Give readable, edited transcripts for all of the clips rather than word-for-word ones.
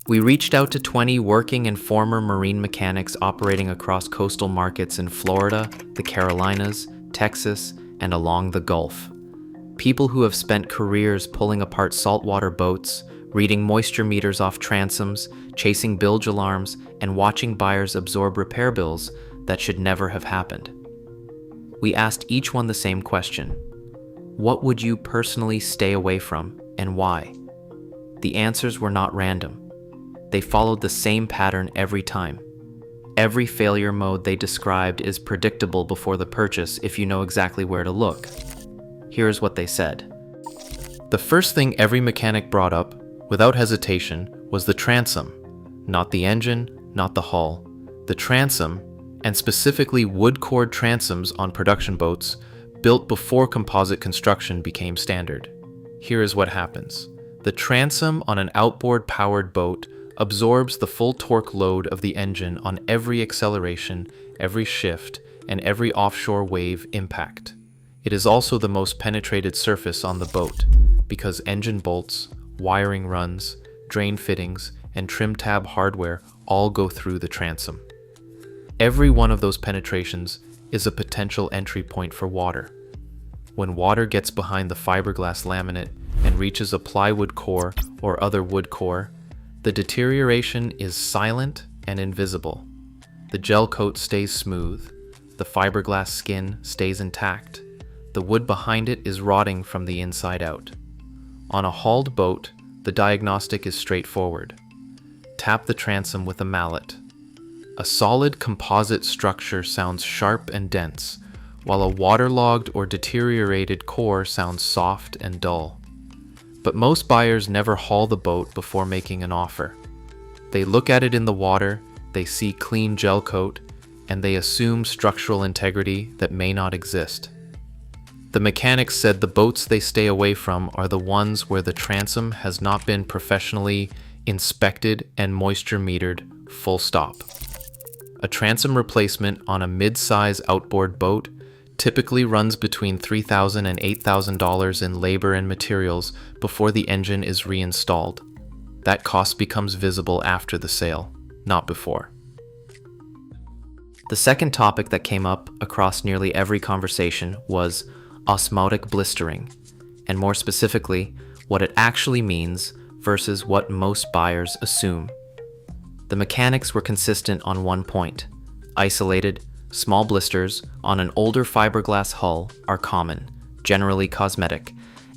We reached out to 20 working and former marine mechanics operating across coastal markets in Florida, the Carolinas, Texas, and along the Gulf. People who have spent careers pulling apart saltwater boats, reading moisture meters off transoms, chasing bilge alarms, and watching buyers absorb repair bills that should never have happened. We asked each one the same question: what would you personally stay away from, and why? The answers were not random. They followed the same pattern every time. Every failure mode they described is predictable before the purchase if you know exactly where to look. Here's what they said. The first thing every mechanic brought up, without hesitation, was the transom. Not the engine, not the hull. The transom, and specifically wood-cored transoms on production boats, built before composite construction became standard. Here is what happens. The transom on an outboard-powered boat absorbs the full torque load of the engine on every acceleration, every shift, and every offshore wave impact. It is also the most penetrated surface on the boat, because engine bolts, wiring runs, drain fittings, and trim tab hardware all go through the transom. Every one of those penetrations is a potential entry point for water. When water gets behind the fiberglass laminate and reaches a plywood core or other wood core, the deterioration is silent and invisible. The gel coat stays smooth, the fiberglass skin stays intact, the wood behind it is rotting from the inside out. On a hauled boat, the diagnostic is straightforward. Tap the transom with a mallet. A solid composite structure sounds sharp and dense, while a waterlogged or deteriorated core sounds soft and dull. But most buyers never haul the boat before making an offer. They look at it in the water, they see clean gel coat, and they assume structural integrity that may not exist. The mechanics said the boats they stay away from are the ones where the transom has not been professionally inspected and moisture metered, full stop. A transom replacement on a mid-size outboard boat typically runs between $3,000 and $8,000 in labor and materials before the engine is reinstalled. That cost becomes visible after the sale, not before. The second topic that came up across nearly every conversation was osmotic blistering, and more specifically, what it actually means versus what most buyers assume. The mechanics were consistent on one point: isolated, small blisters on an older fiberglass hull are common, generally cosmetic,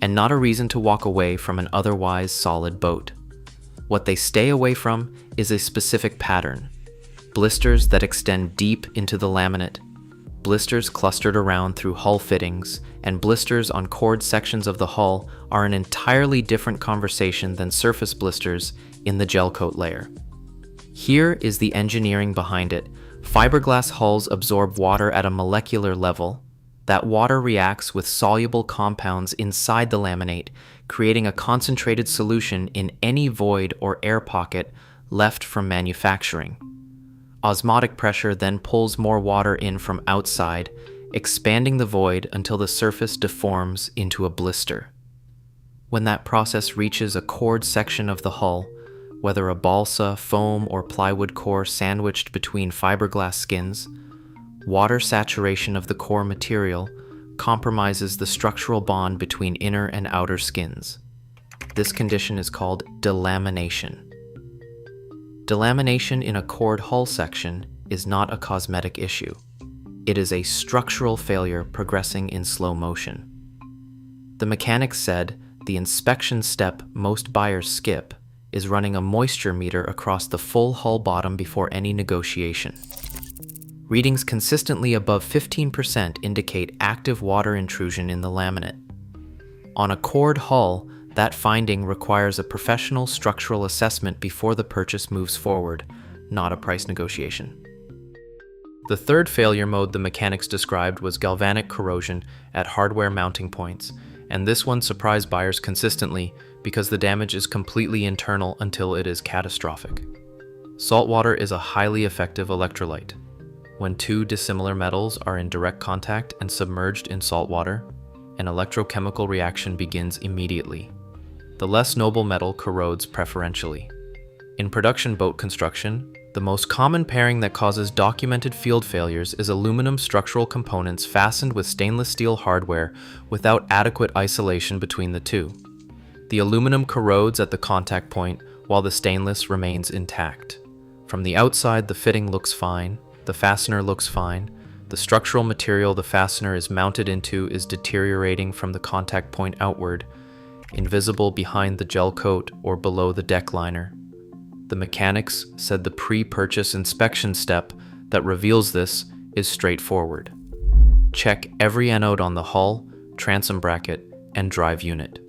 and not a reason to walk away from an otherwise solid boat. What they stay away from is a specific pattern: blisters that extend deep into the laminate, blisters clustered around through hull fittings, and blisters on cored sections of the hull are an entirely different conversation than surface blisters in the gel coat layer. Here is the engineering behind it. Fiberglass hulls absorb water at a molecular level. That water reacts with soluble compounds inside the laminate, creating a concentrated solution in any void or air pocket left from manufacturing. Osmotic pressure then pulls more water in from outside, expanding the void until the surface deforms into a blister. When that process reaches a cored section of the hull, whether a balsa, foam, or plywood core sandwiched between fiberglass skins, water saturation of the core material compromises the structural bond between inner and outer skins. This condition is called delamination. Delamination in a cored hull section is not a cosmetic issue. It is a structural failure progressing in slow motion. The mechanics said the inspection step most buyers skip is running a moisture meter across the full hull bottom before any negotiation. Readings consistently above 15% indicate active water intrusion in the laminate. On a cored hull, that finding requires a professional structural assessment before the purchase moves forward, not a price negotiation. The third failure mode the mechanics described was galvanic corrosion at hardware mounting points, and this one surprised buyers consistently because the damage is completely internal until it is catastrophic. Saltwater is a highly effective electrolyte. When two dissimilar metals are in direct contact and submerged in salt water, an electrochemical reaction begins immediately. The less noble metal corrodes preferentially. In production boat construction, the most common pairing that causes documented field failures is aluminum structural components fastened with stainless steel hardware without adequate isolation between the two. The aluminum corrodes at the contact point while the stainless remains intact. From the outside, the fitting looks fine, the fastener looks fine, the structural material the fastener is mounted into is deteriorating from the contact point outward, invisible behind the gel coat or below the deck liner. The mechanics said the pre-purchase inspection step that reveals this is straightforward. Check every anode on the hull, transom bracket, and drive unit.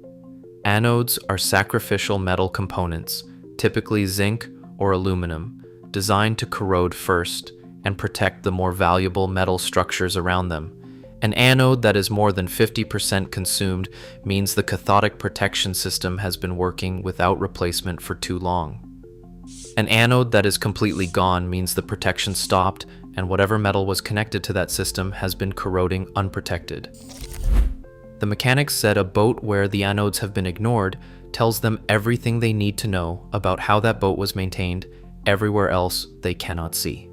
Anodes are sacrificial metal components, typically zinc or aluminum, designed to corrode first and protect the more valuable metal structures around them. An anode that is more than 50% consumed means the cathodic protection system has been working without replacement for too long. An anode that is completely gone means the protection stopped and whatever metal was connected to that system has been corroding unprotected. The mechanics said a boat where the anodes have been ignored tells them everything they need to know about how that boat was maintained everywhere else they cannot see.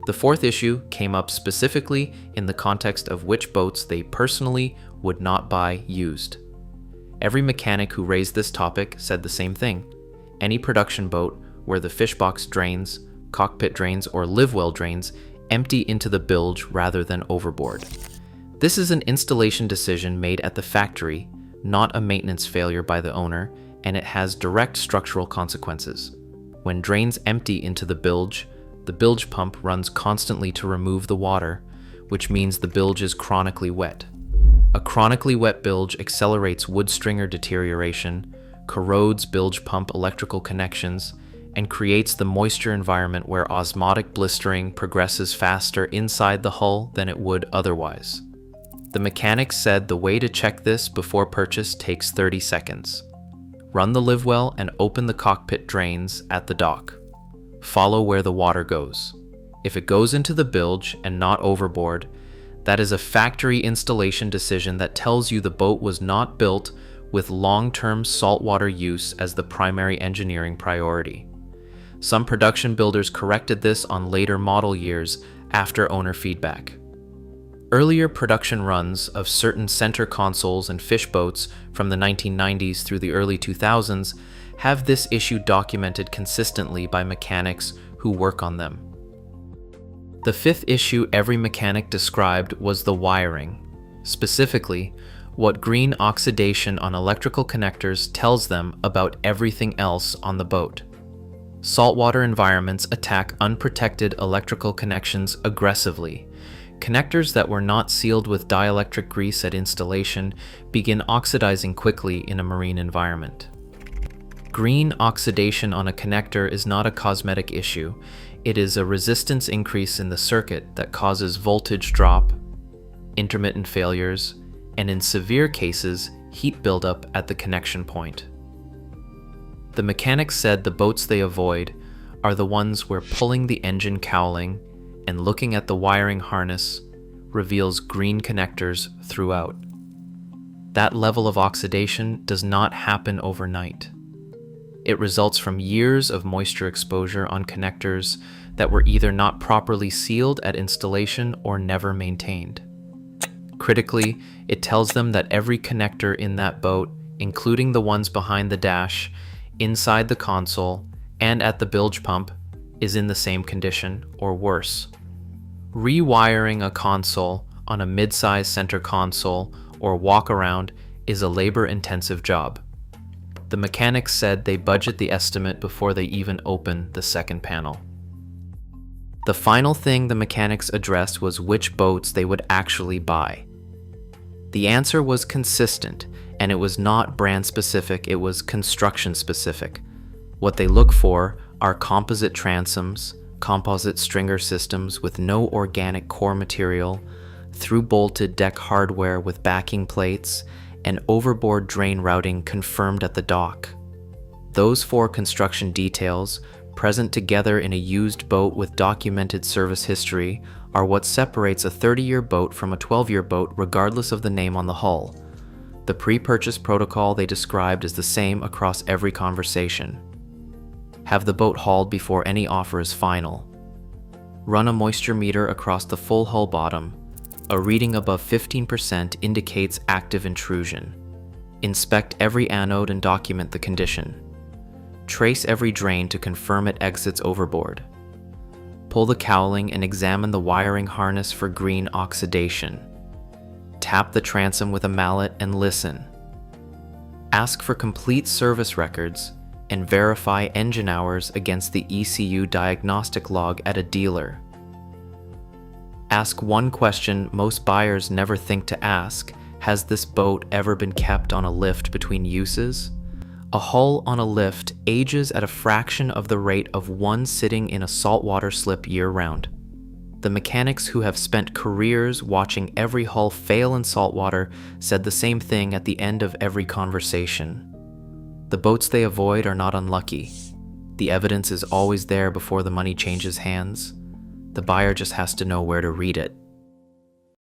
The fourth issue came up specifically in the context of which boats they personally would not buy used. Every mechanic who raised this topic said the same thing. Any production boat where the fish box drains, cockpit drains, or live well drains empty into the bilge rather than overboard. This is an installation decision made at the factory, not a maintenance failure by the owner, and it has direct structural consequences. When drains empty into the bilge pump runs constantly to remove the water, which means the bilge is chronically wet. A chronically wet bilge accelerates wood stringer deterioration, corrodes bilge pump electrical connections, and creates the moisture environment where osmotic blistering progresses faster inside the hull than it would otherwise. The mechanics said the way to check this before purchase takes 30 seconds. Run the live well and open the cockpit drains at the dock. Follow where the water goes. If it goes into the bilge and not overboard, that is a factory installation decision that tells you the boat was not built with long-term saltwater use as the primary engineering priority. Some production builders corrected this on later model years after owner feedback. Earlier production runs of certain center consoles and fish boats from the 1990s through the early 2000s have this issue documented consistently by mechanics who work on them. The fifth issue every mechanic described was the wiring. Specifically, what green oxidation on electrical connectors tells them about everything else on the boat. Saltwater environments attack unprotected electrical connections aggressively. Connectors that were not sealed with dielectric grease at installation begin oxidizing quickly in a marine environment. Green oxidation on a connector is not a cosmetic issue. It is a resistance increase in the circuit that causes voltage drop, intermittent failures, and in severe cases, heat buildup at the connection point. The mechanics said the boats they avoid are the ones where pulling the engine cowling and looking at the wiring harness reveals green connectors throughout. That level of oxidation does not happen overnight. It results from years of moisture exposure on connectors that were either not properly sealed at installation or never maintained. Critically, it tells them that every connector in that boat, including the ones behind the dash, inside the console, and at the bilge pump, is in the same condition or worse. Rewiring a console on a mid-size center console or walk-around is a labor-intensive job. The mechanics said they budget the estimate before they even open the second panel. The final thing the mechanics addressed was which boats they would actually buy. The answer was consistent, and it was not brand specific, it was construction specific. What they look for are composite transoms, composite stringer systems with no organic core material, through-bolted deck hardware with backing plates, and overboard drain routing confirmed at the dock. Those four construction details, present together in a used boat with documented service history, are what separates a 30-year boat from a 12-year boat regardless of the name on the hull. The pre-purchase protocol they described is the same across every conversation. Have the boat hauled before any offer is final. Run a moisture meter across the full hull bottom. A reading above 15% indicates active intrusion. Inspect every anode and document the condition. Trace every drain to confirm it exits overboard. Pull the cowling and examine the wiring harness for green oxidation. Tap the transom with a mallet and listen. Ask for complete service records and verify engine hours against the ECU diagnostic log at a dealer. Ask one question most buyers never think to ask: has this boat ever been kept on a lift between uses? A hull on a lift ages at a fraction of the rate of one sitting in a saltwater slip year-round. The mechanics who have spent careers watching every hull fail in saltwater said the same thing at the end of every conversation. The boats they avoid are not unlucky. The evidence is always there before the money changes hands. The buyer just has to know where to read it.